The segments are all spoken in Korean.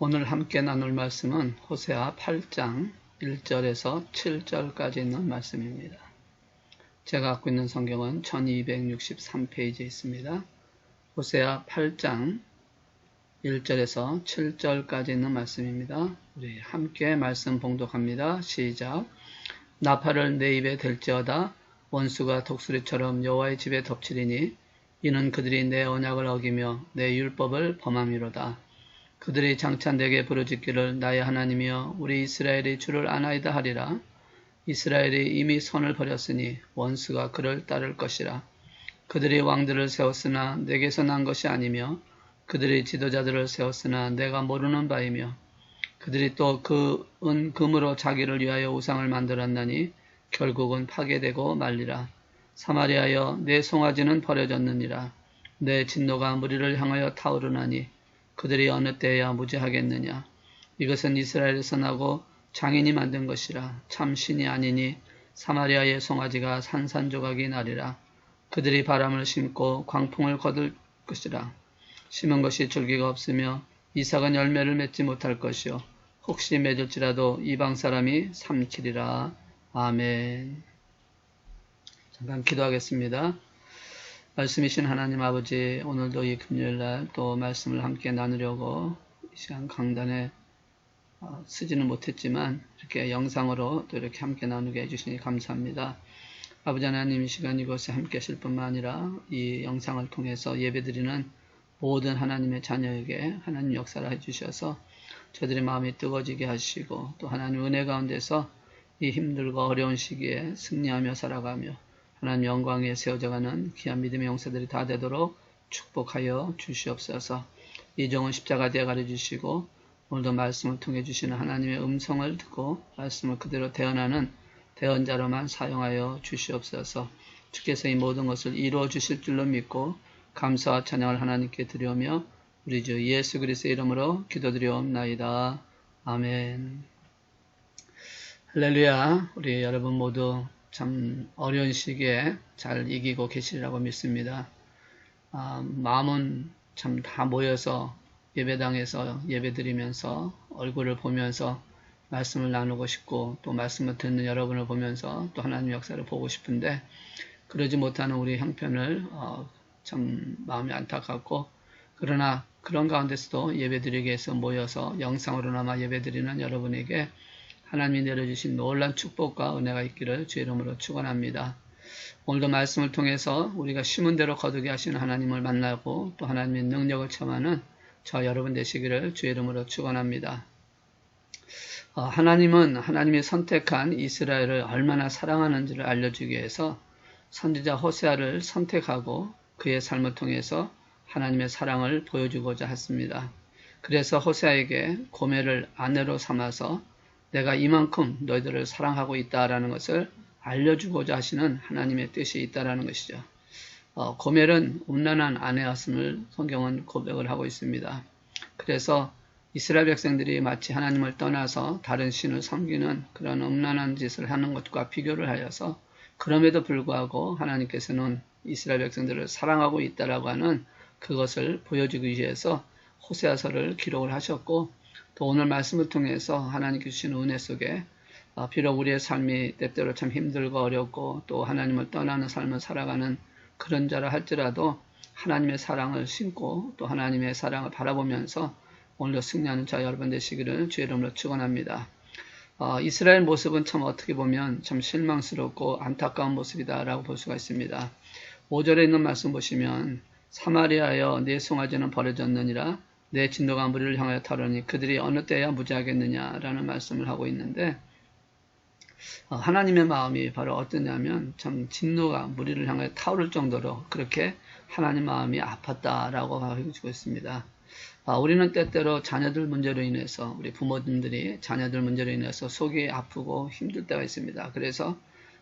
오늘 함께 나눌 말씀은 호세아 8장 1절에서 7절까지 있는 말씀입니다. 제가 갖고 있는 성경은 1263페이지에 있습니다. 호세아 8장 1절에서 7절까지 있는 말씀입니다. 우리 함께 말씀 봉독합니다. 시작. 나팔을 내 입에 댈지어다 원수가 독수리처럼 여호와의 집에 덮치리니 이는 그들이 내 언약을 어기며 내 율법을 범함이로다. 그들이 장차 내게 부르짖기를 나의 하나님이여 우리 이스라엘이 주를 아나이다 하리라. 이스라엘이 이미 선을 버렸으니 원수가 그를 따를 것이라. 그들이 왕들을 세웠으나 내게서 난 것이 아니며 그들이 지도자들을 세웠으나 내가 모르는 바이며 그들이 또 그 금으로 자기를 위하여 우상을 만들었나니 결국은 파괴되고 말리라. 사마리아여 내 송아지는 버려졌느니라. 내 진노가 무리를 향하여 타오르나니 그들이 어느 때야 무죄하겠느냐. 이것은 이스라엘에서 나고 장인이 만든 것이라. 참 신이 아니니 사마리아의 송아지가 산산조각이 나리라. 그들이 바람을 심고 광풍을 거둘 것이라. 심은 것이 줄기가 없으며 이삭은 열매를 맺지 못할 것이요 혹시 맺을지라도 이방 사람이 삼키리라. 아멘. 잠깐 기도하겠습니다. 말씀이신 하나님 아버지, 오늘도 이 금요일날 또 말씀을 함께 나누려고 이 시간 강단에 쓰지는 못했지만 이렇게 영상으로 또 이렇게 함께 나누게 해주시니 감사합니다. 아버지 하나님, 이 시간 이곳에 함께 하실 뿐만 아니라 이 영상을 통해서 예배드리는 모든 하나님의 자녀에게 하나님 역사를 해주셔서 저들의 마음이 뜨거워지게 하시고 또 하나님 은혜 가운데서 이 힘들고 어려운 시기에 승리하며 살아가며 하나님 영광에 세워져가는 귀한 믿음의 용사들이 다 되도록 축복하여 주시옵소서. 이종은 십자가 되어 가르치시고 오늘도 말씀을 통해 주시는 하나님의 음성을 듣고 말씀을 그대로 대언하는 대언자로만 사용하여 주시옵소서. 주께서 이 모든 것을 이루어 주실 줄로 믿고 감사와 찬양을 하나님께 드리오며 우리 주 예수 그리스도의 이름으로 기도드리옵나이다. 아멘. 할렐루야. 우리 여러분 모두 참 어려운 시기에 잘 이기고 계시리라고 믿습니다. 마음은 참 다 모여서 예배당에서 예배드리면서 얼굴을 보면서 말씀을 나누고 싶고 또 말씀을 듣는 여러분을 보면서 또 하나님 역사를 보고 싶은데 그러지 못하는 우리 형편을 참 마음이 안타깝고 그러나 그런 가운데서도 예배드리기 위해서 모여서 영상으로나마 예배드리는 여러분에게 하나님이 내려주신 놀라운 축복과 은혜가 있기를 주의 이름으로 축원합니다. 오늘도 말씀을 통해서 우리가 심은 대로 거두게 하시는 하나님을 만나고 또 하나님의 능력을 체험하는 저 여러분 되시기를 주의 이름으로 축원합니다. 하나님은 하나님이 선택한 이스라엘을 얼마나 사랑하는지를 알려주기 위해서 선지자 호세아를 선택하고 그의 삶을 통해서 하나님의 사랑을 보여주고자 했습니다. 그래서 호세아에게 고멜을 아내로 삼아서 내가 이만큼 너희들을 사랑하고 있다라는 것을 알려주고자 하시는 하나님의 뜻이 있다라는 것이죠. 고멜은 음란한 아내였음을 성경은 고백을 하고 있습니다. 그래서 이스라엘 백성들이 마치 하나님을 떠나서 다른 신을 섬기는 그런 음란한 짓을 하는 것과 비교를 하여서 그럼에도 불구하고 하나님께서는 이스라엘 백성들을 사랑하고 있다라고 하는 그것을 보여주기 위해서 호세아서를 기록을 하셨고 또 오늘 말씀을 통해서 하나님께 주신 은혜 속에 비록 우리의 삶이 때때로 참 힘들고 어렵고 또 하나님을 떠나는 삶을 살아가는 그런 자라 할지라도 하나님의 사랑을 신고 또 하나님의 사랑을 바라보면서 오늘도 승리하는 자 여러분 되시기를 주의 이름으로 축원합니다. 이스라엘 모습은 참 어떻게 보면 참 실망스럽고 안타까운 모습이다라고 볼 수가 있습니다. 5절에 있는 말씀 보시면 사마리아여 내 송아지는 버려졌느니라 내 진노가 무리를 향하여 타오르니 그들이 어느 때야 무죄하겠느냐라는 말씀을 하고 있는데 하나님의 마음이 바로 어떠냐면 참 진노가 무리를 향하여 타오를 정도로 그렇게 하나님 마음이 아팠다라고 해주고 있습니다. 우리는 때때로 자녀들 문제로 인해서 우리 부모님들이 자녀들 문제로 인해서 속이 아프고 힘들 때가 있습니다. 그래서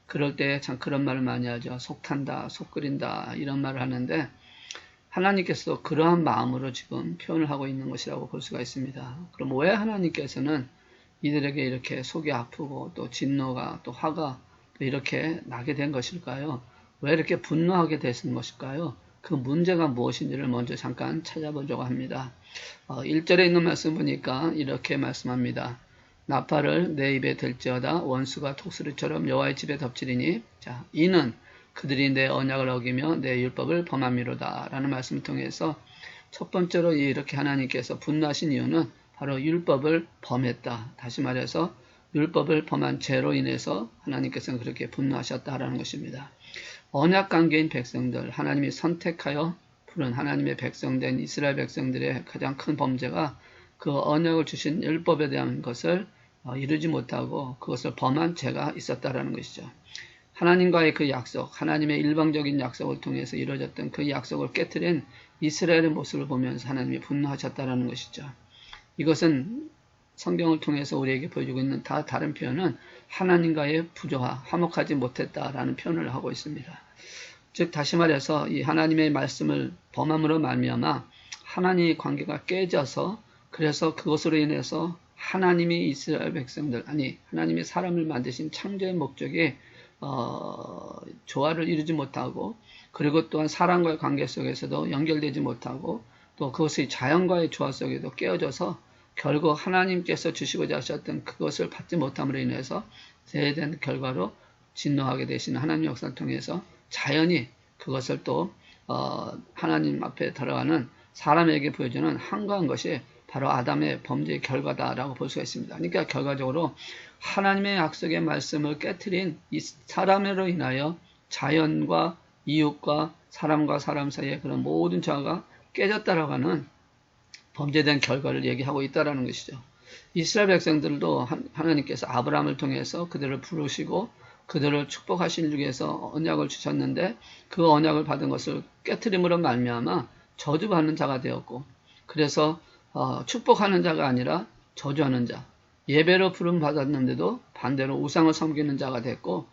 그럴 때 참 그런 말을 많이 하죠. 속 탄다, 속 끓인다 이런 말을 하는데 하나님께서도 그러한 마음으로 지금 표현을 하고 있는 것이라고 볼 수가 있습니다. 그럼 왜 하나님께서는 이들에게 이렇게 속이 아프고 또 진노가 또 화가 또 이렇게 나게 된 것일까요? 왜 이렇게 분노하게 되신 것일까요? 그 문제가 무엇인지를 먼저 잠깐 찾아보려고 합니다. 1절에 있는 말씀 보니까 이렇게 말씀합니다. 나팔을 내 입에 들지어다 원수가 독수리처럼 여호와의 집에 덮치리니 자 이는 그들이 내 언약을 어기며 내 율법을 범함이로다 라는 말씀을 통해서 첫 번째로 이렇게 하나님께서 분노하신 이유는 바로 율법을 범했다. 다시 말해서 율법을 범한 죄로 인해서 하나님께서는 그렇게 분노하셨다라는 것입니다. 언약관계인 백성들, 하나님이 선택하여 부른 하나님의 백성된 이스라엘 백성들의 가장 큰 범죄가 그 언약을 주신 율법에 대한 것을 이루지 못하고 그것을 범한 죄가 있었다라는 것이죠. 하나님과의 그 약속, 하나님의 일방적인 약속을 통해서 이루어졌던 그 약속을 깨트린 이스라엘의 모습을 보면서 하나님이 분노하셨다라는 것이죠. 이것은 성경을 통해서 우리에게 보여주고 있는 다른 표현은 하나님과의 부조화, 화목하지 못했다라는 표현을 하고 있습니다. 즉 다시 말해서 이 하나님의 말씀을 범함으로 말미암아 하나님의 관계가 깨져서 그래서 그것으로 인해서 하나님이 이스라엘 백성들, 하나님이 사람을 만드신 창조의 목적에 조화를 이루지 못하고 그리고 또한 사람과의 관계 속에서도 연결되지 못하고 또 그것의 자연과의 조화 속에도 깨어져서 결국 하나님께서 주시고자 하셨던 그것을 받지 못함으로 인해서 대된 결과로 진노하게 되시는 하나님 역사를 통해서 자연이 그것을 또 하나님 앞에 들어가는 사람에게 보여주는 한가한 것이 바로 아담의 범죄의 결과다라고 볼 수가 있습니다. 그러니까 결과적으로 하나님의 약속의 말씀을 깨트린 이 사람으로 인하여 자연과 이웃과 사람과 사람 사이의 그런 모든 조화가 깨졌다라고 하는 범죄된 결과를 얘기하고 있다는 것이죠. 이스라엘 백성들도 하나님께서 아브라함을 통해서 그들을 부르시고 그들을 축복하시기 위해서 언약을 주셨는데 그 언약을 받은 것을 깨트림으로 말미암아 저주받는 자가 되었고 그래서 축복하는 자가 아니라 저주하는 자, 예배로 부름 받았는데도 반대로 우상을 섬기는 자가 됐고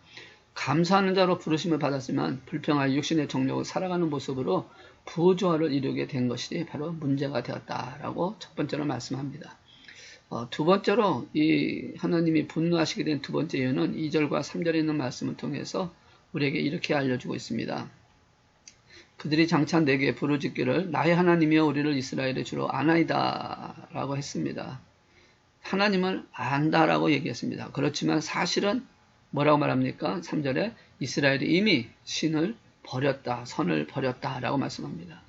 감사하는 자로 부르심을 받았지만 불평하여 육신의 정욕을 살아가는 모습으로 부조화를 이루게 된 것이 바로 문제가 되었다라고 첫 번째로 말씀합니다. 두 번째로 이 하나님이 분노하시게 된 두 번째 이유는 2절과 3절에 있는 말씀을 통해서 우리에게 이렇게 알려주고 있습니다. 그들이 장차 내게 부르짖기를 나의 하나님이여 우리를 이스라엘의 주로 아나이다 라고 했습니다. 하나님을 안다라고 얘기했습니다. 그렇지만 사실은 뭐라고 말합니까? 3절에 이스라엘이 이미 신을 버렸다, 선을 버렸다 라고 말씀합니다.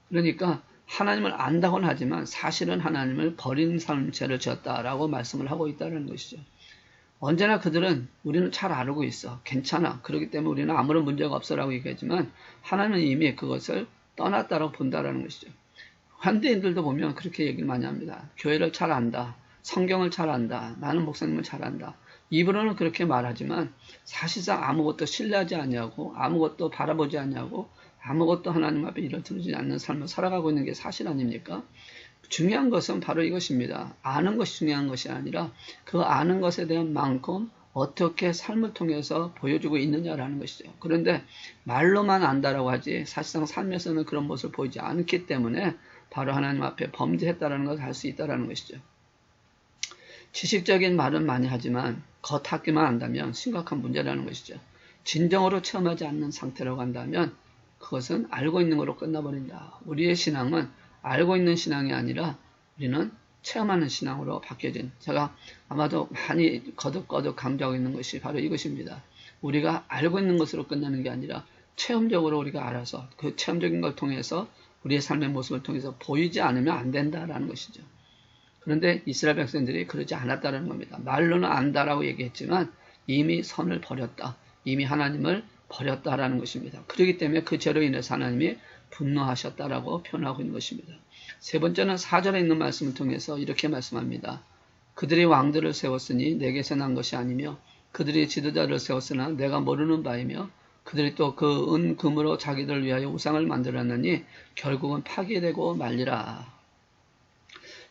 그러니까 하나님을 안다고는 하지만 사실은 하나님을 버린 삶체를 지었다라고 말씀을 하고 있다는 것이죠. 언제나 그들은 우리는 잘 알고 있어. 괜찮아. 그렇기 때문에 우리는 아무런 문제가 없어라고 얘기하지만 하나님은 이미 그것을 떠났다라고 본다라는 것이죠. 현대인들도 보면 그렇게 얘기를 많이 합니다. 교회를 잘 안다. 성경을 잘 안다. 나는 목사님을 잘 안다. 입으로는 그렇게 말하지만 사실상 아무것도 신뢰하지 않냐고 아무것도 바라보지 않냐고 아무것도 하나님 앞에 일어서지 않는 삶을 살아가고 있는 게 사실 아닙니까? 중요한 것은 바로 이것입니다. 아는 것이 중요한 것이 아니라 그 아는 것에 대한 만큼 어떻게 삶을 통해서 보여주고 있느냐라는 것이죠. 그런데 말로만 안다라고 하지 사실상 삶에서는 그런 모습을 보이지 않기 때문에 바로 하나님 앞에 범죄했다라는 것을 알 수 있다라는 것이죠. 지식적인 말은 많이 하지만 겉핥기만 한다면 심각한 문제라는 것이죠. 진정으로 체험하지 않는 상태라고 한다면 그것은 알고 있는 것으로 끝나버린다. 우리의 신앙은 알고 있는 신앙이 아니라 우리는 체험하는 신앙으로 바뀌어진 제가 아마도 많이 거듭거듭 강조하고 있는 것이 바로 이것입니다. 우리가 알고 있는 것으로 끝나는 게 아니라 체험적으로 우리가 알아서 그 체험적인 걸 통해서 우리의 삶의 모습을 통해서 보이지 않으면 안 된다라는 것이죠. 그런데 이스라엘 백성들이 그러지 않았다는 겁니다. 말로는 안다라고 얘기했지만 이미 선을 버렸다. 이미 하나님을 버렸다라는 것입니다. 그렇기 때문에 그 죄로 인해서 하나님이 분노하셨다라고 표현하고 있는 것입니다. 세 번째는 4절에 있는 말씀을 통해서 이렇게 말씀합니다. 그들이 왕들을 세웠으니 내게서 난 것이 아니며 그들이 지도자를 세웠으나 내가 모르는 바이며 그들이 또 그 은 금으로 자기들을 위하여 우상을 만들었느니 결국은 파괴되고 말리라.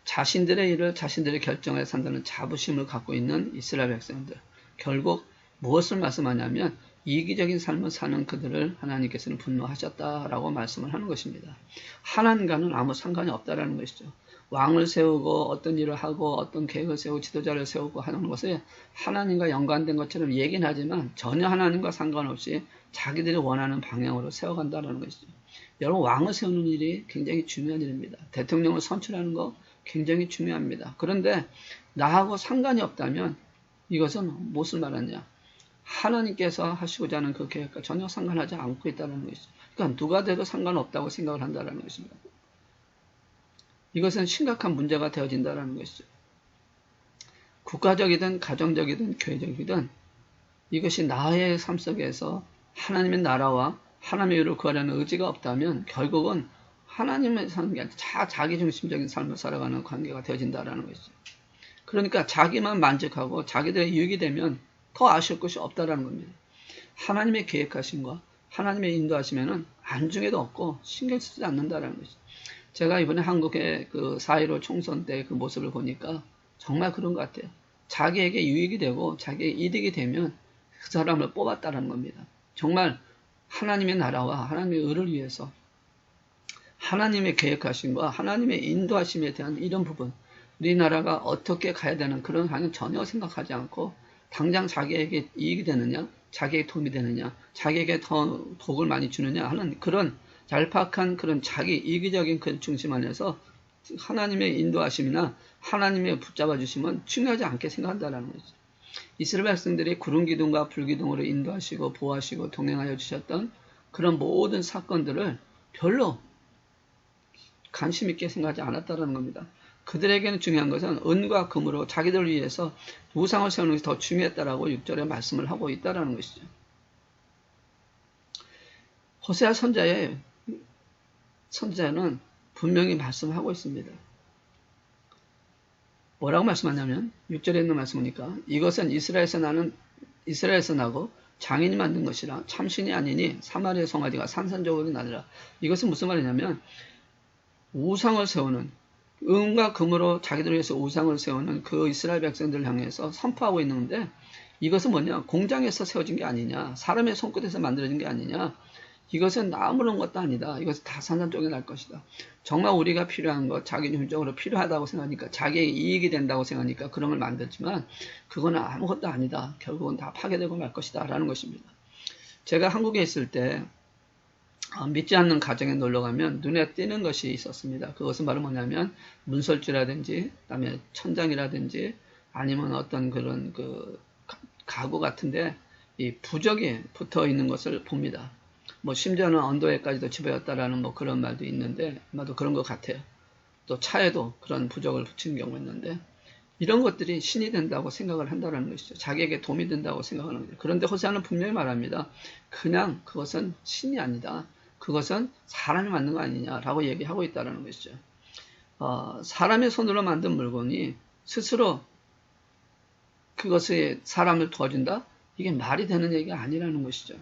자신들의 일을 자신들의 결정에 산다는 자부심을 갖고 있는 이스라엘 백성들. 결국 무엇을 말씀하냐면 이기적인 삶을 사는 그들을 하나님께서는 분노하셨다라고 말씀을 하는 것입니다. 하나님과는 아무 상관이 없다라는 것이죠. 왕을 세우고 어떤 일을 하고 어떤 계획을 세우고 지도자를 세우고 하는 것에 하나님과 연관된 것처럼 얘기는 하지만 전혀 하나님과 상관없이 자기들이 원하는 방향으로 세워간다는 것이죠. 여러분, 왕을 세우는 일이 굉장히 중요한 일입니다. 대통령을 선출하는 거 굉장히 중요합니다. 그런데 나하고 상관이 없다면 이것은 무엇을 말하냐? 하나님께서 하시고자 하는 그 계획과 전혀 상관하지 않고 있다는 것이죠. 그러니까 누가 돼도 상관없다고 생각을 한다는 것입니다. 이것은 심각한 문제가 되어진다는 것이죠. 국가적이든 가정적이든 교회적이든 이것이 나의 삶 속에서 하나님의 나라와 하나님의 의를 구하려는 의지가 없다면 결국은 하나님의 사는 게 아니라 자기중심적인 삶을 살아가는 관계가 되어진다는 것이죠. 그러니까 자기만 만족하고 자기들의 유익이 되면 더 아쉬울 것이 없다는 겁니다. 하나님의 계획하심과 하나님의 인도하심에는 안중에도 없고 신경 쓰지 않는다는 것이죠. 제가 이번에 한국의 그 4.15 총선 때 그 모습을 보니까 정말 그런 것 같아요. 자기에게 유익이 되고 자기의 이득이 되면 그 사람을 뽑았다는 겁니다. 정말 하나님의 나라와 하나님의 의를 위해서 하나님의 계획하심과 하나님의 인도하심에 대한 이런 부분, 우리나라가 어떻게 가야 되는 그런 방향 전혀 생각하지 않고 당장 자기에게 이익이 되느냐, 자기에게 도움이 되느냐, 자기에게 더 복을 많이 주느냐 하는 그런 얄팍한 그런 자기 이기적인 그 중심 안에서 하나님의 인도하심이나 하나님의 붙잡아 주심은 중요하지 않게 생각한다는 거죠. 이스라엘 백성들이 구름 기둥과 불 기둥으로 인도하시고 보호하시고 동행하여 주셨던 그런 모든 사건들을 별로 관심 있게 생각하지 않았다는 겁니다. 그들에게는 중요한 것은 은과 금으로 자기들을 위해서 우상을 세우는 것이 더 중요했다라고 6절에 말씀을 하고 있다는 것이죠. 호세아 선지자는 분명히 말씀하고 있습니다. 뭐라고 말씀하냐면 6절에 있는 말씀이니까 이것은 이스라엘에서 나고 장인이 만든 것이라 참신이 아니니 사마리아 송아지가 산산조각이 나더라. 이것은 무슨 말이냐면 우상을 세우는 은과 금으로 자기들을 위해서 우상을 세우는 그 이스라엘 백성들을 향해서 선포하고 있는데 이것은 뭐냐? 공장에서 세워진 게 아니냐? 사람의 손끝에서 만들어진 게 아니냐? 이것은 아무런 것도 아니다. 이것은 다 산산조각이 날 것이다. 정말 우리가 필요한 것, 자기중심적으로 필요하다고 생각하니까 자기의 이익이 된다고 생각하니까 그런 걸 만들지만 그거는 아무것도 아니다. 결국은 다 파괴되고 말 것이다 라는 것입니다. 제가 한국에 있을 때 믿지 않는 가정에 놀러가면 눈에 띄는 것이 있었습니다. 그것은 바로 뭐냐면 문설주라든지 그다음에 천장이라든지 아니면 어떤 그런 그 가구 같은데 이 부적이 붙어 있는 것을 봅니다. 뭐 심지어는 언더에까지도 집어였다라는 뭐 그런 말도 있는데 아마도 그런 것 같아요. 또 차에도 그런 부적을 붙이는 경우가 있는데 이런 것들이 신이 된다고 생각을 한다는 것이죠. 자기에게 도움이 된다고 생각하는 거죠. 그런데 호세아는 분명히 말합니다. 그냥 그것은 신이 아니다. 그것은 사람이 만든 거 아니냐라고 얘기하고 있다는 것이죠. 사람의 손으로 만든 물건이 스스로 그것에 사람을 도와준다? 이게 말이 되는 얘기가 아니라는 것이죠.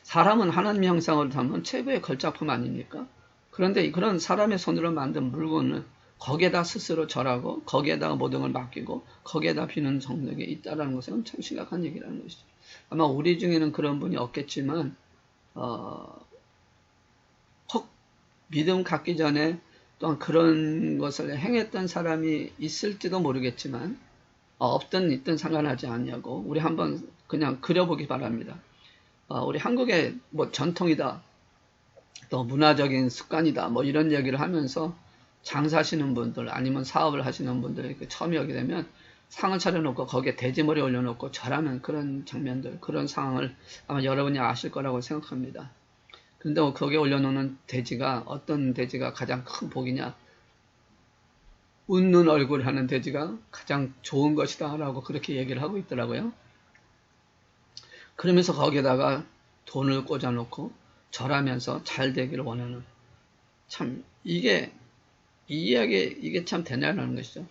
사람은 하나님 형상으로 담은 최고의 걸작품 아닙니까? 그런데 그런 사람의 손으로 만든 물건을 거기에다 스스로 절하고 거기에다가 모든 걸 맡기고 거기에다 비는 정력이 있다는 것은 참 심각한 얘기라는 것이죠. 아마 우리 중에는 그런 분이 없겠지만 혹 믿음 갖기 전에 또한 그런 것을 행했던 사람이 있을지도 모르겠지만 없든 있든 상관하지 않냐고 우리 한번 그냥 그려보기 바랍니다. 우리 한국의 뭐 전통이다, 또 문화적인 습관이다, 뭐 이런 얘기를 하면서 장사하시는 분들 아니면 사업을 하시는 분들이 처음에 오게 되면 상을 차려놓고 거기에 돼지머리 올려놓고 절하는 그런 장면들, 그런 상황을 아마 여러분이 아실 거라고 생각합니다. 그런데 거기에 올려놓는 돼지가 어떤 돼지가 가장 큰 복이냐? 웃는 얼굴 하는 돼지가 가장 좋은 것이다 라고 그렇게 얘기를 하고 있더라고요. 그러면서 거기에다가 돈을 꽂아놓고 절하면서 잘 되기를 원하는 참 이게 참 되냐는 것이죠.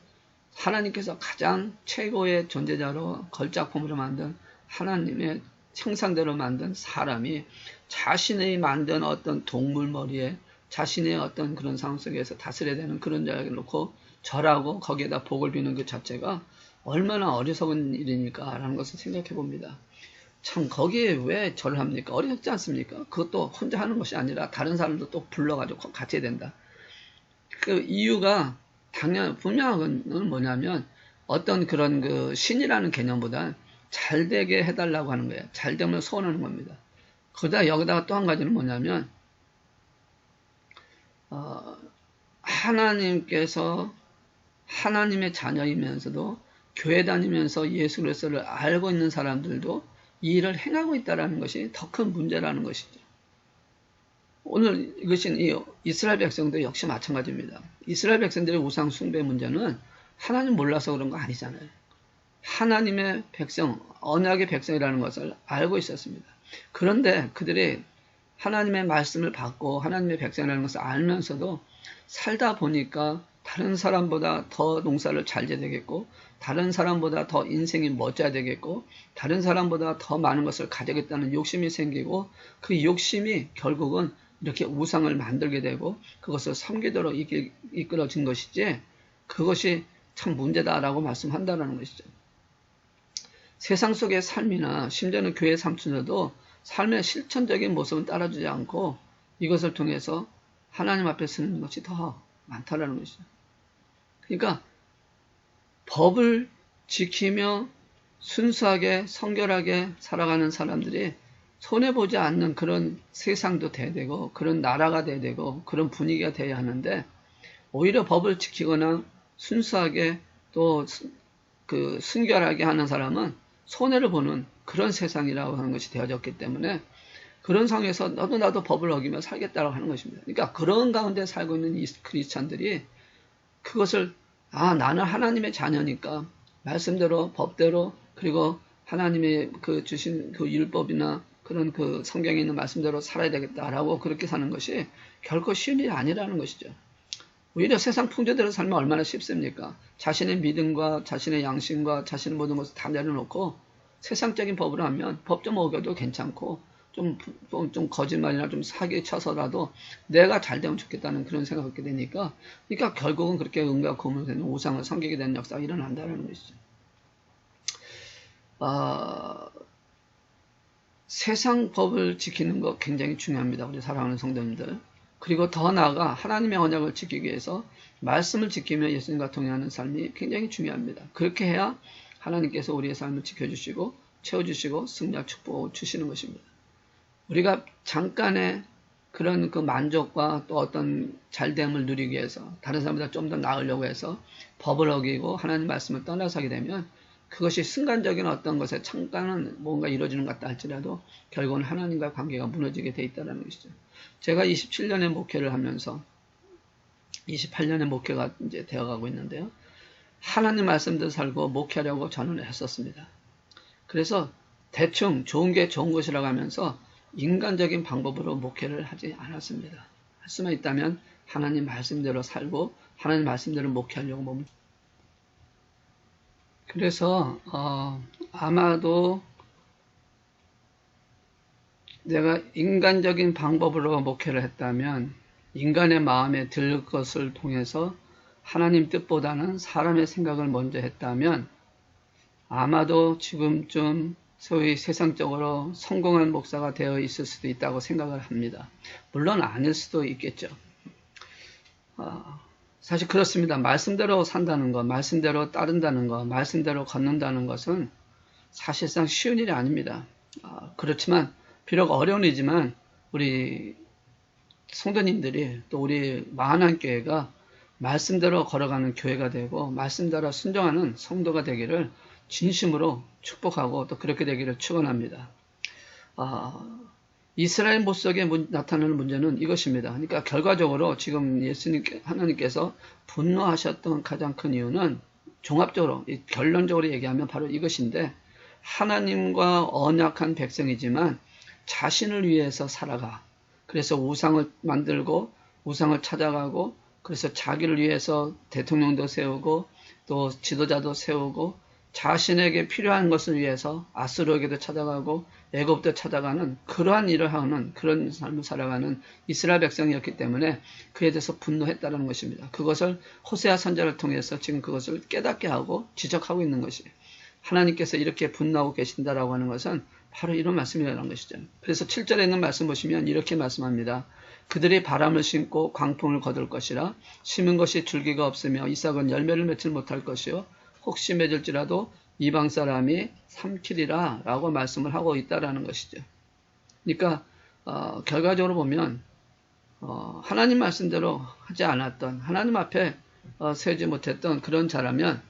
하나님께서 가장 최고의 존재자로 걸작품으로 만든 하나님의 형상대로 만든 사람이 자신의 만든 어떤 동물 머리에 자신의 어떤 그런 상황 속에서 다스려야 되는 그런 자리를 놓고 절하고 거기에다 복을 비는 그 자체가 얼마나 어리석은 일이니까 라는 것을 생각해 봅니다. 참 거기에 왜 절을 합니까? 어리석지 않습니까? 그것도 혼자 하는 것이 아니라 다른 사람도 또 불러가지고 같이 해야 된다. 그 이유가 분명한 건 뭐냐면 어떤 그런 그 신이라는 개념보다 잘 되게 해달라고 하는 거예요. 잘 되면 소원하는 겁니다. 그러다 여기다가 또 한 가지는 뭐냐면 하나님께서 하나님의 자녀이면서도 교회 다니면서 예수 그리스도를 알고 있는 사람들도 이 일을 행하고 있다는 것이 더 큰 문제라는 것이죠. 오늘 이것은 이 이스라엘 백성도 역시 마찬가지입니다. 이스라엘 백성들의 우상 숭배 문제는 하나님 몰라서 그런 거 아니잖아요. 하나님의 백성, 언약의 백성이라는 것을 알고 있었습니다. 그런데 그들이 하나님의 말씀을 받고 하나님의 백성이라는 것을 알면서도 살다 보니까 다른 사람보다 더 농사를 잘 지어야되겠고, 다른 사람보다 더 인생이 멋져야 되겠고, 다른 사람보다 더 많은 것을 가져야겠다는 욕심이 생기고, 그 욕심이 결국은 이렇게 우상을 만들게 되고 그것을 섬기도록 이끌어진 것이지, 그것이 참 문제다라고 말씀한다는 것이죠. 세상 속의 삶이나 심지어는 교회 삼촌들도 삶의 실천적인 모습은 따라주지 않고 이것을 통해서 하나님 앞에 서는 것이 더 많다라는 것이죠. 그러니까 법을 지키며 순수하게 성결하게 살아가는 사람들이 손해보지 않는 그런 세상도 돼야 되고 그런 나라가 돼야 되고 그런 분위기가 돼야 하는데, 오히려 법을 지키거나 순수하게 또 그 순결하게 하는 사람은 손해를 보는 그런 세상이라고 하는 것이 되어졌기 때문에, 그런 상황에서 너도 나도 법을 어기며 살겠다고 하는 것입니다. 그러니까 그런 가운데 살고 있는 이 크리스찬들이 그것을 나는 하나님의 자녀니까 말씀대로 법대로 그리고 하나님의 그 주신 그 율법이나 그런 그 성경에 있는 말씀대로 살아야 되겠다라고 그렇게 사는 것이 결코 쉬운 일이 아니라는 것이죠. 오히려 세상 풍조대로 살면 얼마나 쉽습니까? 자신의 믿음과 자신의 양심과 자신의 모든 것을 다 내려놓고 세상적인 법을 하면 법 좀 어겨도 괜찮고 좀 거짓말이나 좀 사기 쳐서라도 내가 잘 되면 좋겠다는 그런 생각을 갖게 되니까, 그러니까 결국은 그렇게 은과 고문이 되는 우상을 섬기게 되는 역사가 일어난다는 것이죠. 세상 법을 지키는 거 굉장히 중요합니다. 우리 사랑하는 성도님들. 그리고 더 나아가 하나님의 언약을 지키기 위해서 말씀을 지키며 예수님과 동행하는 삶이 굉장히 중요합니다. 그렇게 해야 하나님께서 우리의 삶을 지켜주시고 채워주시고 승리와 축복을 주시는 것입니다. 우리가 잠깐의 그런 그 만족과 또 어떤 잘됨을 누리기 위해서 다른 사람보다 좀 더 나으려고 해서 법을 어기고 하나님 말씀을 떠나서 하게 되면 그것이 순간적인 어떤 것에 잠깐은 뭔가 이루어지는 것 같다 할지라도 결국은 하나님과 관계가 무너지게 돼 있다는 것이죠. 제가 27년의 목회를 하면서 28년의 목회가 이제 되어가고 있는데요. 하나님 말씀대로 살고 목회하려고 저는 했었습니다. 그래서 대충 좋은 게 좋은 것이라고 하면서 인간적인 방법으로 목회를 하지 않았습니다. 할 수만 있다면 하나님 말씀대로 살고 하나님 말씀대로 목회하려고 몸을. 그래서 아마도 내가 인간적인 방법으로 목회를 했다면 인간의 마음에 들 것을 통해서 하나님 뜻보다는 사람의 생각을 먼저 했다면 아마도 지금쯤 소위 세상적으로 성공한 목사가 되어 있을 수도 있다고 생각을 합니다. 물론 아닐 수도 있겠죠. 사실 그렇습니다. 말씀대로 산다는 것, 말씀대로 따른다는 것, 말씀대로 걷는다는 것은 사실상 쉬운 일이 아닙니다. 그렇지만 비록 어려운 일이지만 우리 성도님들이 또 우리 마한한교회가 말씀대로 걸어가는 교회가 되고 말씀대로 순종하는 성도가 되기를 진심으로 축복하고 또 그렇게 되기를 축원합니다. 이스라엘 모속에 나타나는 문제는 이것입니다. 그러니까 결과적으로 지금 하나님께서 분노하셨던 가장 큰 이유는 종합적으로 결론적으로 얘기하면 바로 이것인데, 하나님과 언약한 백성이지만 자신을 위해서 살아가. 그래서 우상을 만들고 우상을 찾아가고 그래서 자기를 위해서 대통령도 세우고 또 지도자도 세우고 자신에게 필요한 것을 위해서 아수르에게도 찾아가고 애굽도 찾아가는 그러한 일을 하는 그런 삶을 살아가는 이스라엘 백성이었기 때문에 그에 대해서 분노했다는 것입니다. 그것을 호세아 선지자를 통해서 지금 그것을 깨닫게 하고 지적하고 있는 것이에요. 하나님께서 이렇게 분노하고 계신다라고 하는 것은 바로 이런 말씀이라는 것이죠. 그래서 7절에 있는 말씀 보시면 이렇게 말씀합니다. 그들이 바람을 심고 광풍을 거둘 것이라 심은 것이 줄기가 없으며 이삭은 열매를 맺지 못할 것이요 혹시 맺을지라도 이방 사람이 삼키리라 라고 말씀을 하고 있다라는 것이죠. 그러니까 결과적으로 보면 하나님 말씀대로 하지 않았던, 하나님 앞에 세우지 못했던 그런 자라면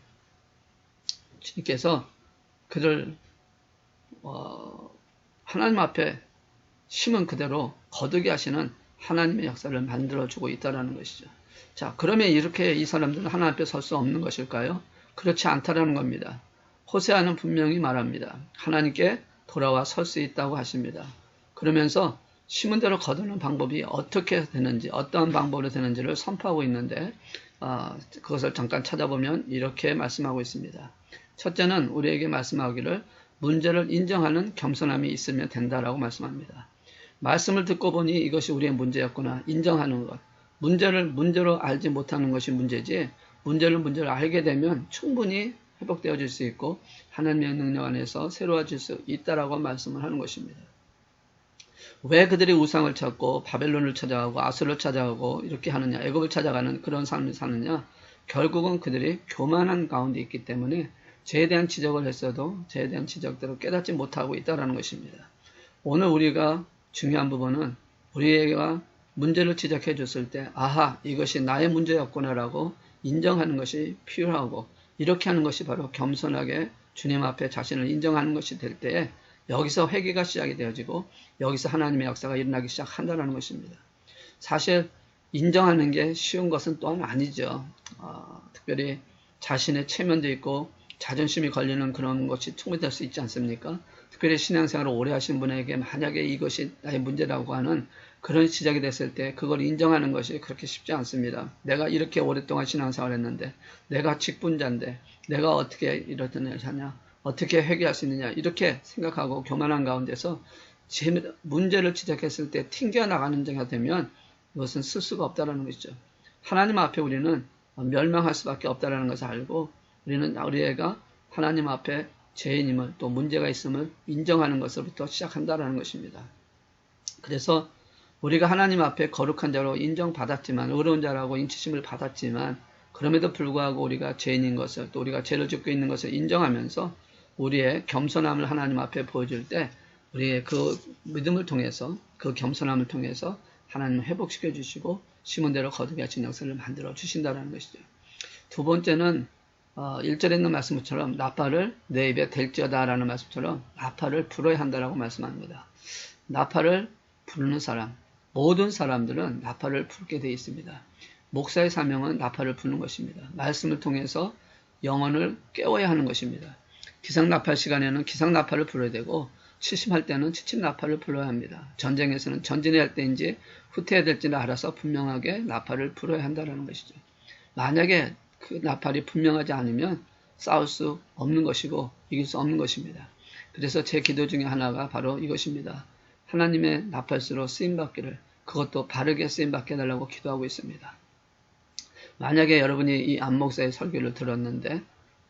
주님께서 그를 하나님 앞에 심은 그대로 거두게 하시는 하나님의 역사를 만들어주고 있다는 것이죠. 자, 그러면 이렇게 이 사람들은 하나님 앞에 설 수 없는 것일까요? 그렇지 않다라는 겁니다. 호세아는 분명히 말합니다. 하나님께 돌아와 설 수 있다고 하십니다. 그러면서 심은 대로 거두는 방법이 어떻게 되는지, 어떠한 방법으로 되는지를 선포하고 있는데 그것을 잠깐 찾아보면 이렇게 말씀하고 있습니다. 첫째는 우리에게 말씀하기를 문제를 인정하는 겸손함이 있으면 된다라고 말씀합니다. 말씀을 듣고 보니 이것이 우리의 문제였구나. 인정하는 것. 문제를 문제로 알지 못하는 것이 문제지, 문제를 알게 되면 충분히 회복되어질 수 있고 하나님의 능력 안에서 새로워질 수 있다라고 말씀을 하는 것입니다. 왜 그들이 우상을 찾고 바벨론을 찾아가고 아수를 찾아가고 이렇게 하느냐, 애굽을 찾아가는 그런 삶을 사느냐? 결국은 그들이 교만한 가운데 있기 때문에 죄에 대한 지적을 했어도 죄에 대한 지적대로 깨닫지 못하고 있다는 것입니다. 오늘 우리가 중요한 부분은 우리가 문제를 지적해 줬을 때 아하, 이것이 나의 문제였구나라고 인정하는 것이 필요하고, 이렇게 하는 것이 바로 겸손하게 주님 앞에 자신을 인정하는 것이 될 때에 여기서 회개가 시작이 되어지고 여기서 하나님의 역사가 일어나기 시작한다는 것입니다. 사실 인정하는 게 쉬운 것은 또한 아니죠. 특별히 자신의 체면도 있고 자존심이 걸리는 그런 것이 충분히 될 수 있지 않습니까? 특별히 신앙생활을 오래 하신 분에게 만약에 이것이 나의 문제라고 하는 그런 시작이 됐을 때 그걸 인정하는 것이 그렇게 쉽지 않습니다. 내가 이렇게 오랫동안 신앙생활을 했는데, 내가 직분자인데 내가 어떻게 이렇든 하냐, 어떻게 회개할 수 있느냐, 이렇게 생각하고 교만한 가운데서 문제를 지적했을 때 튕겨나가는 자가 되면 이것은 쓸 수가 없다는 것이죠. 하나님 앞에 우리는 멸망할 수밖에 없다는 것을 알고 우리가 하나님 앞에 죄인임을, 또 문제가 있음을 인정하는 것으로부터 시작한다는 것입니다. 그래서 우리가 하나님 앞에 거룩한 자로 인정받았지만, 의로운 자라고 인치심을 받았지만, 그럼에도 불구하고 우리가 죄인인 것을, 또 우리가 죄를 짓고 있는 것을 인정하면서 우리의 겸손함을 하나님 앞에 보여줄 때 우리의 그 믿음을 통해서, 그 겸손함을 통해서 하나님을 회복시켜 주시고 심은 대로 거두게 하신 역사를 만들어 주신다는 것이죠. 두 번째는 1절에 있는 말씀처럼 나팔을 내 입에 댈지어다 라는 말씀처럼 나팔을 불어야 한다라고 말씀합니다. 나팔을 부르는 사람, 모든 사람들은 나팔을 불게 되어 있습니다. 목사의 사명은 나팔을 부는 것입니다. 말씀을 통해서 영혼을 깨워야 하는 것입니다. 기상나팔 시간에는 기상나팔을 불어야 되고, 취침할 때는 취침나팔을 불러야 합니다. 전쟁에서는 전진해야 할 때인지 후퇴해야 될지를 알아서 분명하게 나팔을 불어야 한다는 것이죠. 만약에 그 나팔이 분명하지 않으면 싸울 수 없는 것이고 이길 수 없는 것입니다. 그래서 제 기도 중에 하나가 바로 이것입니다. 하나님의 나팔수로 쓰임받기를, 그것도 바르게 쓰임받게 해달라고 기도하고 있습니다. 만약에 여러분이 이 안목사의 설교를 들었는데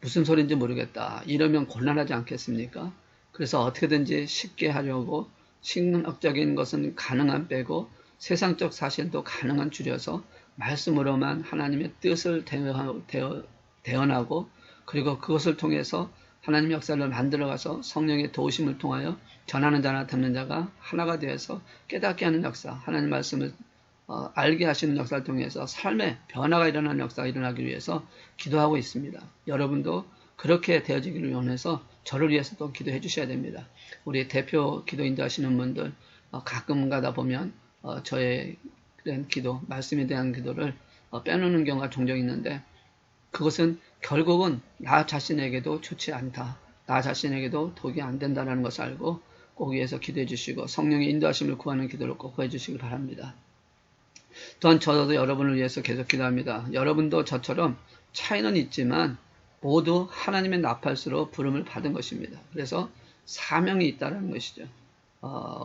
무슨 소리인지 모르겠다, 이러면 곤란하지 않겠습니까? 그래서 어떻게든지 쉽게 하려고 신학적인 것은 가능한 빼고 세상적 사실도 가능한 줄여서 말씀으로만 하나님의 뜻을 대언하고, 그리고 그것을 통해서 하나님의 역사를 만들어가서 성령의 도우심을 통하여 전하는 자나 듣는 자가 하나가 되어서 깨닫게 하는 역사, 하나님 말씀을 알게 하시는 역사를 통해서 삶의 변화가 일어나는 역사가 일어나기 위해서 기도하고 있습니다. 여러분도 그렇게 되어지기를 원해서 저를 위해서도 기도해 주셔야 됩니다. 우리 대표 기도 인도하시는 분들 가끔 가다 보면 저의 기도, 말씀에 대한 기도를 빼놓는 경우가 종종 있는데, 그것은 결국은 나 자신에게도 좋지 않다, 나 자신에게도 도움이 안 된다는 것을 알고 꼭 위해서 기도해 주시고 성령의 인도하심을 구하는 기도를 꼭 해 주시기 바랍니다. 또한 저도 여러분을 위해서 계속 기도합니다. 여러분도 저처럼 차이는 있지만 모두 하나님의 나팔수로 부름을 받은 것입니다. 그래서 사명이 있다는 것이죠.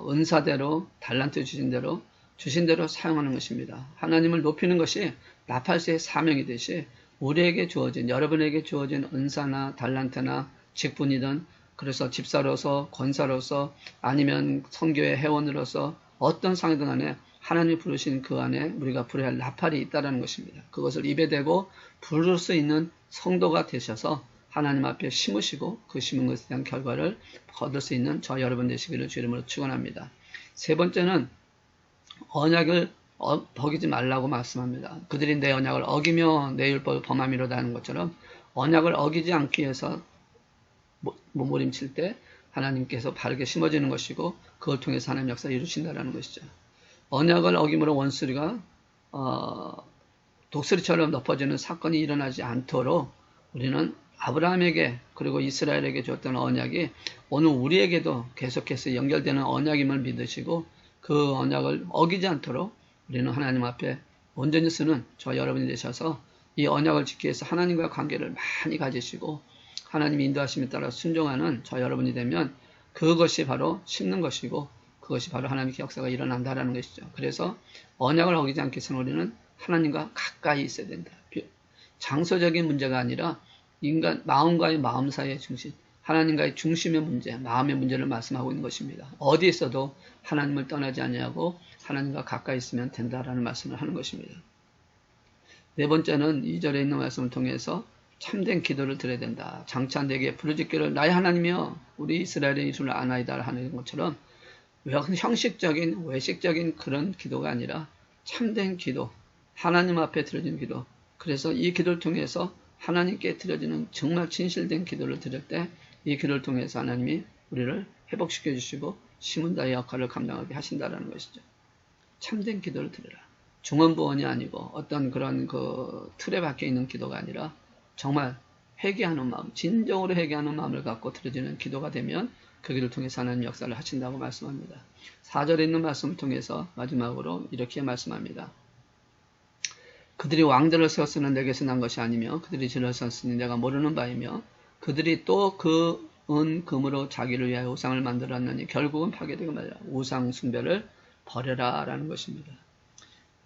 은사대로, 달란트 주신 대로 사용하는 것입니다. 하나님을 높이는 것이 나팔수의 사명이듯이 우리에게 주어진, 여러분에게 주어진 은사나 달란트나 직분이든, 그래서 집사로서, 권사로서, 아니면 선교의 회원으로서 어떤 상이든 간에 하나님이 부르신 그 안에 우리가 부려야 할 나팔이 있다는 것입니다. 그것을 입에 대고 부를 수 있는 성도가 되셔서 하나님 앞에 심으시고 그 심은 것에 대한 결과를 거둘 수 있는 저 여러분 되시기를 주 이름으로 축원합니다. 세 번째는 언약을 어기지 말라고 말씀합니다. 그들이 내 언약을 어기며 내 율법을 범함이로다 하는 것처럼 언약을 어기지 않기 위해서 몸부림칠 때 하나님께서 바르게 심어지는 것이고 그걸 통해서 하나님 역사를 이루신다는 것이죠. 언약을 어김으로 원수가 독수리처럼 덮어지는 사건이 일어나지 않도록 우리는 아브라함에게 그리고 이스라엘에게 줬던 언약이 오늘 우리에게도 계속해서 연결되는 언약임을 믿으시고 그 언약을 어기지 않도록 우리는 하나님 앞에 온전히 쓰는 저 여러분이 되셔서 이 언약을 지키기 위해서 하나님과 관계를 많이 가지시고 하나님의 인도하심에 따라 순종하는 저 여러분이 되면 그것이 바로 심는 것이고 그것이 바로 하나님의 역사가 일어난다라는 것이죠. 그래서 언약을 어기지 않기 위해서는 우리는 하나님과 가까이 있어야 된다. 장소적인 문제가 아니라 인간 마음과의 마음 사이의 중심, 하나님과의 중심의 문제, 마음의 문제를 말씀하고 있는 것입니다. 어디 있어도 하나님을 떠나지 아니하고 하나님과 가까이 있으면 된다라는 말씀을 하는 것입니다. 네 번째는 2절에 있는 말씀을 통해서 참된 기도를 드려야 된다. 장차 내게 부르짖기를 나의 하나님이여 우리 이스라엘의 이름을 아나이다 하는 것처럼 형식적인 외식적인 그런 기도가 아니라 참된 기도, 하나님 앞에 드려지는 기도. 그래서 이 기도를 통해서 하나님께 드려지는 정말 진실된 기도를 드릴 때 이 기도를 통해서 하나님이 우리를 회복시켜 주시고 심은다의 역할을 감당하게 하신다는 것이죠. 참된 기도를 드려라. 중언부언이 아니고 어떤 그런 그 틀에 박혀 있는 기도가 아니라 정말 회개하는 마음, 진정으로 회개하는 마음을 갖고 드려지는 기도가 되면 그 길을 통해서 하나님 역사를 하신다고 말씀합니다. 4절에 있는 말씀을 통해서 마지막으로 이렇게 말씀합니다. 그들이 왕들을 세웠으나 내게서 난 것이 아니며 그들이 질을 세웠으니 내가 모르는 바이며 그들이 또 그 은 금으로 자기를 위하여 우상을 만들었느니 결국은 파괴되고 말이야. 우상 숭배를 버려라 라는 것입니다.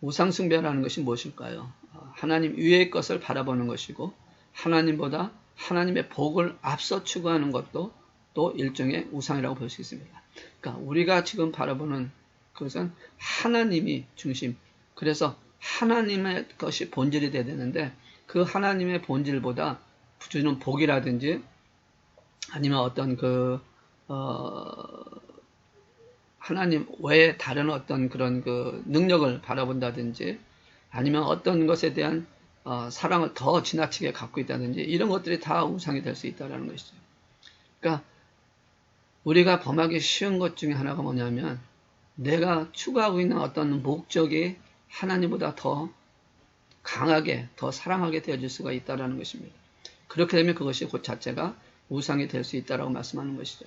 우상 숭배라는 것이 무엇일까요? 하나님 위의 것을 바라보는 것이고 하나님보다 하나님의 복을 앞서 추구하는 것도 또 일종의 우상이라고 볼 수 있습니다. 그러니까 우리가 지금 바라보는 그것은 하나님이 중심. 그래서 하나님의 것이 본질이 돼야 되는데 그 하나님의 본질보다 주는 복이라든지 아니면 어떤 하나님 외에 다른 어떤 그런 그 능력을 바라본다든지 아니면 어떤 것에 대한 사랑을 더 지나치게 갖고 있다든지 이런 것들이 다 우상이 될 수 있다는 것이죠. 그러니까 우리가 범하기 쉬운 것 중에 하나가 뭐냐면 내가 추구하고 있는 어떤 목적이 하나님보다 더 강하게 더 사랑하게 되어질 수가 있다는 것입니다. 그렇게 되면 그것이 그 자체가 우상이 될 수 있다고 말씀하는 것이죠.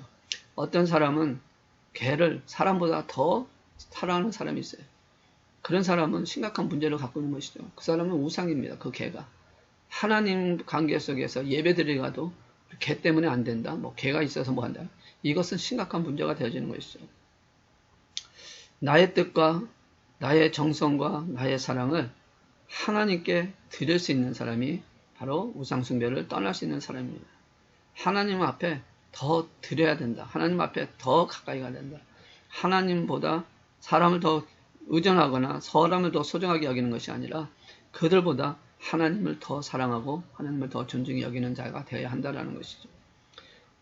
어떤 사람은 개를 사람보다 더 사랑하는 사람이 있어요. 그런 사람은 심각한 문제를 갖고 있는 것이죠. 그 사람은 우상입니다. 그 개가. 하나님 관계 속에서 예배드리러 가도 개 때문에 안 된다. 뭐 개가 있어서 뭐 한다. 이것은 심각한 문제가 되어지는 것이죠. 나의 뜻과 나의 정성과 나의 사랑을 하나님께 드릴 수 있는 사람이 바로 우상숭배를 떠날 수 있는 사람입니다. 하나님 앞에 더 드려야 된다. 하나님 앞에 더 가까이 가야 된다. 하나님보다 사람을 더 의존하거나 사람을 더 소중하게 여기는 것이 아니라 그들보다 하나님을 더 사랑하고 하나님을 더 존중히 여기는 자가 되어야 한다는 것이죠.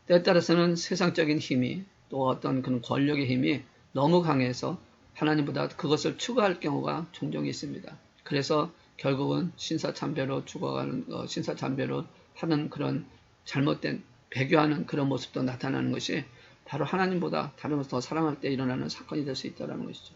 때에 따라서는 세상적인 힘이 또 어떤 그런 권력의 힘이 너무 강해서 하나님보다 그것을 추구할 경우가 종종 있습니다. 그래서 결국은 신사참배로 죽어가는 신사참배로 하는 그런 잘못된 배교하는 그런 모습도 나타나는 것이 바로 하나님보다 다른 것을 더 사랑할 때 일어나는 사건이 될 수 있다는 것이죠.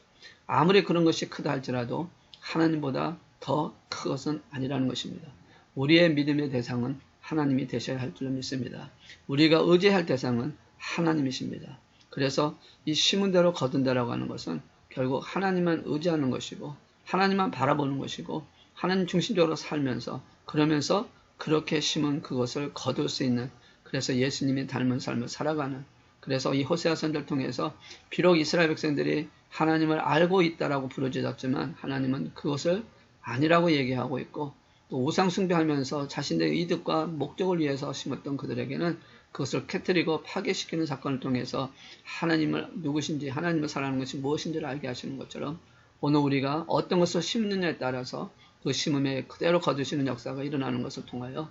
아무리 그런 것이 크다 할지라도 하나님보다 더 큰 것은 아니라는 것입니다. 우리의 믿음의 대상은 하나님이 되셔야 할 줄로 믿습니다. 우리가 의지할 대상은 하나님이십니다. 그래서 이 심은 대로 거둔다라고 하는 것은 결국 하나님만 의지하는 것이고 하나님만 바라보는 것이고 하나님 중심적으로 살면서 그러면서 그렇게 심은 그것을 거둘 수 있는 그래서 예수님이 닮은 삶을 살아가는 그래서 이 호세아 선지를 통해서 비록 이스라엘 백성들이 하나님을 알고 있다라고 부르짖었지만 하나님은 그것을 아니라고 얘기하고 있고 또 우상 숭배하면서 자신들의 이득과 목적을 위해서 심었던 그들에게는 그것을 깨뜨리고 파괴시키는 사건을 통해서 하나님을 누구신지 하나님을 사랑하는 것이 무엇인지를 알게 하시는 것처럼 오늘 우리가 어떤 것을 심느냐에 따라서 그 심음에 그대로 거두시는 역사가 일어나는 것을 통하여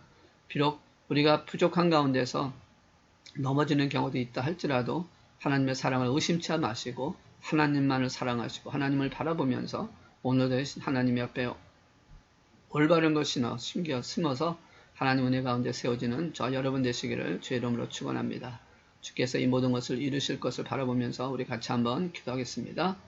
비록 우리가 부족한 가운데서 넘어지는 경우도 있다 할지라도 하나님의 사랑을 의심치 마시고 하나님만을 사랑하시고 하나님을 바라보면서 오늘도 하나님 앞에 올바른 것이나 심어서 하나님 은혜 가운데 세워지는 저 여러분 되시기를 주의 이름으로 축원합니다. 주께서 이 모든 것을 이루실 것을 바라보면서 우리 같이 한번 기도하겠습니다.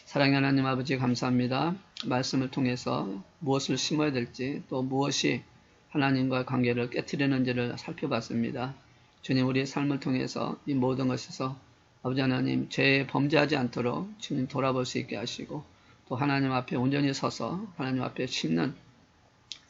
사랑의 하나님 아버지 감사합니다. 말씀을 통해서 무엇을 심어야 될지 또 무엇이 하나님과의 관계를 깨트리는지를 살펴봤습니다. 주님 우리의 삶을 통해서 이 모든 것에서 아버지 하나님 죄에 범죄하지 않도록 주님 돌아볼 수 있게 하시고 또 하나님 앞에 온전히 서서 하나님 앞에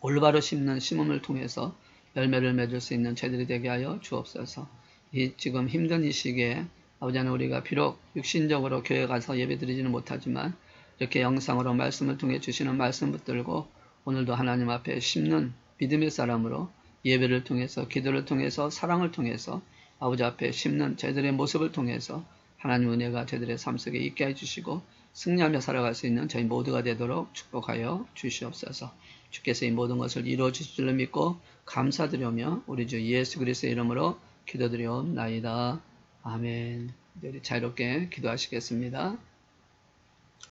올바로 심는 심음을 통해서 열매를 맺을 수 있는 저희들이 되게 하여 주옵소서. 이 지금 힘든 이 시기에 아버지 하나님 우리가 비록 육신적으로 교회 가서 예배 드리지는 못하지만 이렇게 영상으로 말씀을 통해 주시는 말씀 붙들고 오늘도 하나님 앞에 심는 믿음의 사람으로 예배를 통해서 기도를 통해서 사랑을 통해서 아버지 앞에 심는 저희들의 모습을 통해서 하나님 은혜가 저희들의 삶 속에 있게 해주시고 승리하며 살아갈 수 있는 저희 모두가 되도록 축복하여 주시옵소서. 주께서 이 모든 것을 이루어 주실 줄 믿고 감사드리며 우리 주 예수 그리스도의 이름으로 기도드리옵나이다. 아멘. 우리 자유롭게 기도하시겠습니다.